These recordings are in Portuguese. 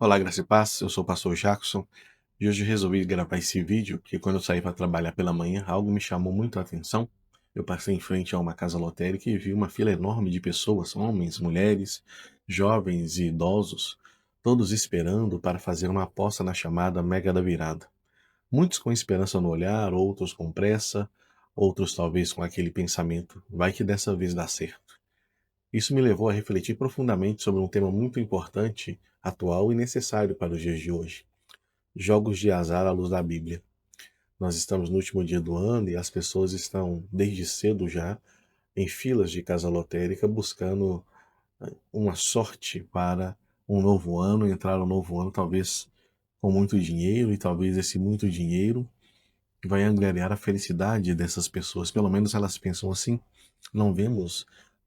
Olá, graça e paz. Eu sou o pastor Jackson e hoje eu resolvi gravar esse vídeo porque quando eu saí para trabalhar pela manhã, algo me chamou muito a atenção. Eu passei em frente a uma casa lotérica e vi uma fila enorme de pessoas, homens, mulheres, jovens e idosos, todos esperando para fazer uma aposta na chamada Mega da Virada. Muitos com esperança no olhar, outros com pressa, outros talvez com aquele pensamento: vai que dessa vez dá certo. Isso me levou a refletir profundamente sobre um tema muito importante, atual e necessário para os dias de hoje: jogos de azar à luz da Bíblia. Nós estamos no último dia do ano e as pessoas estão, desde cedo já, em filas de casa lotérica buscando uma sorte para um novo ano, entrar no novo ano talvez com muito dinheiro, e talvez esse muito dinheiro vai angariar a felicidade dessas pessoas. Pelo menos elas pensam assim. Não vemos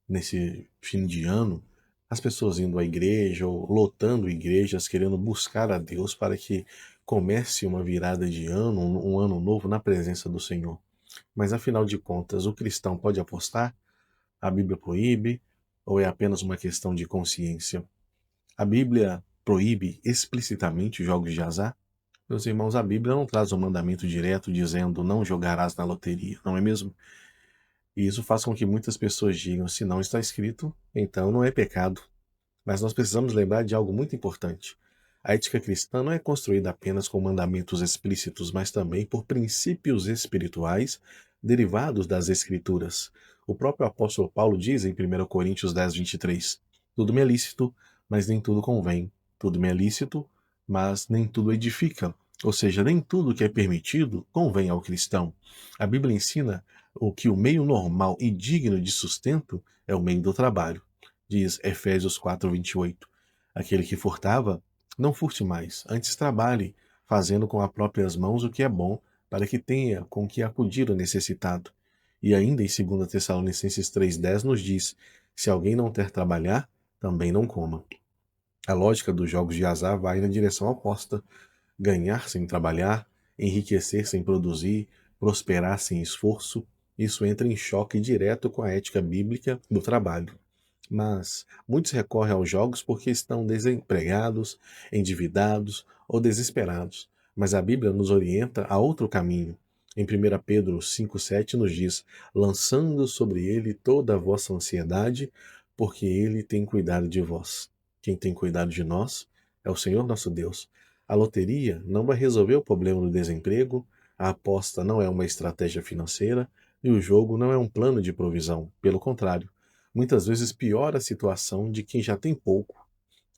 nesse fim de ano as pessoas indo à igreja ou lotando igrejas querendo buscar a Deus para que comece uma virada de ano, um ano novo na presença do Senhor. Mas afinal de contas, o cristão pode apostar? A Bíblia proíbe? Ou é apenas uma questão de consciência? A Bíblia proíbe explicitamente jogos de azar? Meus irmãos, a Bíblia não traz um mandamento direto dizendo não jogarás na loteria, não é mesmo? E isso faz com que muitas pessoas digam: se não está escrito, então não é pecado. Mas nós precisamos lembrar de algo muito importante. A ética cristã não é construída apenas com mandamentos explícitos, mas também por princípios espirituais derivados das Escrituras. O próprio apóstolo Paulo diz em 1 Coríntios 10, 23: tudo me é lícito, mas nem tudo convém. Tudo me é lícito, mas nem tudo edifica. Ou seja, nem tudo que é permitido convém ao cristão. A Bíblia ensina que o meio normal e digno de sustento é o meio do trabalho. Diz Efésios 4, 28. Aquele que furtava, não furte mais, antes trabalhe, fazendo com as próprias mãos o que é bom, para que tenha com que acudir o necessitado. E ainda em 2 Tessalonicenses 3,10 nos diz: se alguém não quer trabalhar, também não coma. A lógica dos jogos de azar vai na direção oposta: ganhar sem trabalhar, enriquecer sem produzir, prosperar sem esforço. Isso entra em choque direto com a ética bíblica do trabalho. Mas muitos recorrem aos jogos porque estão desempregados, endividados ou desesperados. Mas a Bíblia nos orienta a outro caminho. Em 1 Pedro 5,7 nos diz: lançando sobre ele toda a vossa ansiedade, porque ele tem cuidado de vós. Quem tem cuidado de nós é o Senhor nosso Deus. A loteria não vai resolver o problema do desemprego, a aposta não é uma estratégia financeira e o jogo não é um plano de provisão. Pelo contrário, muitas vezes piora a situação de quem já tem pouco.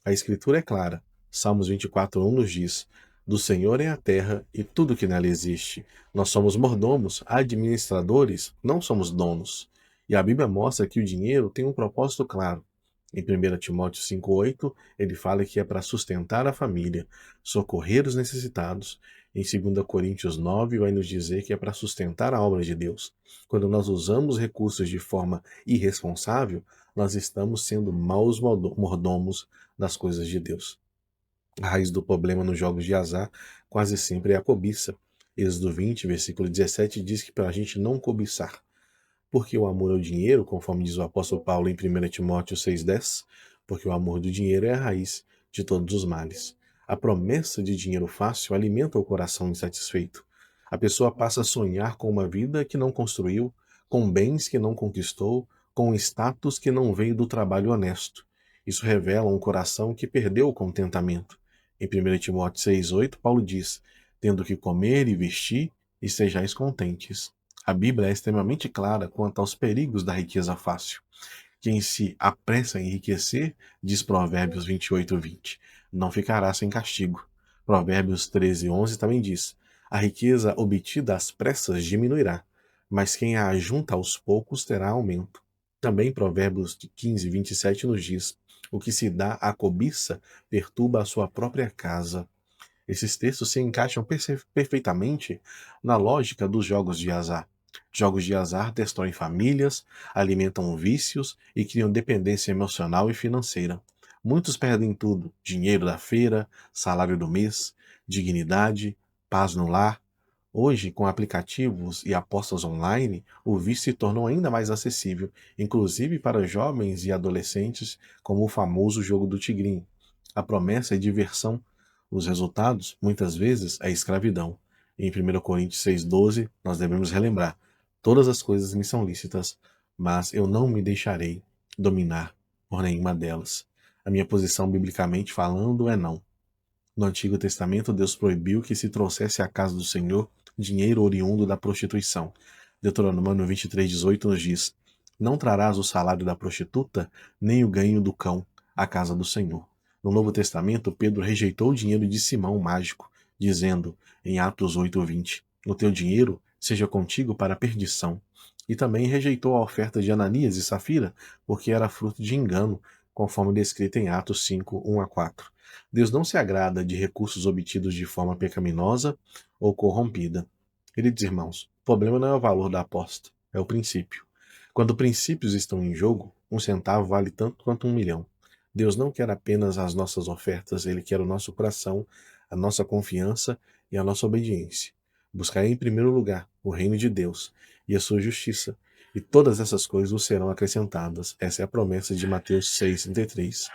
A Escritura é clara. Salmos 24:1 nos diz: do Senhor é a terra e tudo que nela existe. Nós somos mordomos, administradores, não somos donos. E a Bíblia mostra que o dinheiro tem um propósito claro. Em 1 Timóteo 5,8, ele fala que é para sustentar a família, socorrer os necessitados. Em 2 Coríntios 9, vai nos dizer que é para sustentar a obra de Deus. Quando nós usamos recursos de forma irresponsável, nós estamos sendo maus mordomos das coisas de Deus. A raiz do problema nos jogos de azar quase sempre é a cobiça. Êxodo 20, versículo 17, diz que para a gente não cobiçar. Porque o amor ao dinheiro, conforme diz o apóstolo Paulo em 1 Timóteo 6,10, porque o amor do dinheiro é a raiz de todos os males. A promessa de dinheiro fácil alimenta o coração insatisfeito. A pessoa passa a sonhar com uma vida que não construiu, com bens que não conquistou, com status que não veio do trabalho honesto. Isso revela um coração que perdeu o contentamento. Em 1 Timóteo 6,8, Paulo diz: tendo que comer e vestir, estejais contentes. A Bíblia é extremamente clara quanto aos perigos da riqueza fácil. Quem se apressa em enriquecer, diz Provérbios 28:20, não ficará sem castigo. Provérbios 13:11 também diz: a riqueza obtida às pressas diminuirá, mas quem a ajunta aos poucos terá aumento. Também Provérbios 15:27 nos diz: o que se dá à cobiça perturba a sua própria casa. Esses textos se encaixam perfeitamente na lógica dos jogos de azar. Jogos de azar destroem famílias, alimentam vícios e criam dependência emocional e financeira. Muitos perdem tudo: dinheiro da feira, salário do mês, dignidade, paz no lar. Hoje, com aplicativos e apostas online, o vício se tornou ainda mais acessível, inclusive para jovens e adolescentes, como o famoso jogo do tigrinho. A promessa é diversão. Os resultados, muitas vezes, é escravidão. Em 1 Coríntios 6,12, nós devemos relembrar: todas as coisas me são lícitas, mas eu não me deixarei dominar por nenhuma delas. A minha posição, biblicamente falando, é não. No Antigo Testamento, Deus proibiu que se trouxesse à casa do Senhor dinheiro oriundo da prostituição. Deuteronômio 23,18 nos diz: não trarás o salário da prostituta, nem o ganho do cão à casa do Senhor. No Novo Testamento, Pedro rejeitou o dinheiro de Simão, o mágico, dizendo, em Atos 8,20: o teu dinheiro seja contigo para a perdição. E também rejeitou a oferta de Ananias e Safira, porque era fruto de engano, conforme descrito em Atos 5:1-4. Deus não se agrada de recursos obtidos de forma pecaminosa ou corrompida. Queridos irmãos, o problema não é o valor da aposta, é o princípio. Quando princípios estão em jogo, 1 centavo vale tanto quanto 1 milhão. Deus não quer apenas as nossas ofertas, Ele quer o nosso coração, a nossa confiança e a nossa obediência. Buscar em primeiro lugar o reino de Deus e a sua justiça, e todas essas coisas vos serão acrescentadas. Essa é a promessa de Mateus 6,33.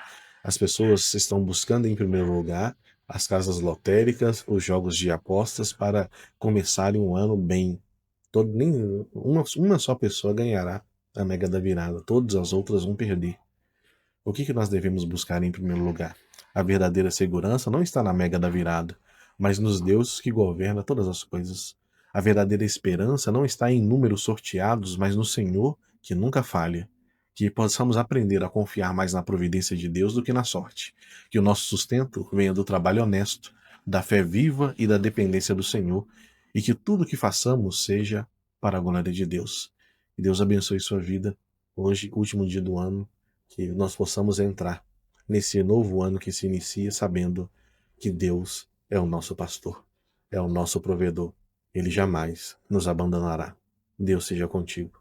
As pessoas estão buscando em primeiro lugar as casas lotéricas, os jogos de apostas para começarem um ano bem. Nem uma só pessoa ganhará a mega da virada, todas as outras vão perder. O que nós devemos buscar em primeiro lugar? A verdadeira segurança não está na mega da virada, mas nos Deus que governa todas as coisas. A verdadeira esperança não está em números sorteados, mas no Senhor que nunca falha. Que possamos aprender a confiar mais na providência de Deus do que na sorte. Que o nosso sustento venha do trabalho honesto, da fé viva e da dependência do Senhor, e que tudo que façamos seja para a glória de Deus. Que Deus abençoe sua vida hoje, último dia do ano, que nós possamos entrar nesse novo ano que se inicia sabendo que Deus é o nosso pastor, é o nosso provedor. Ele jamais nos abandonará. Deus seja contigo.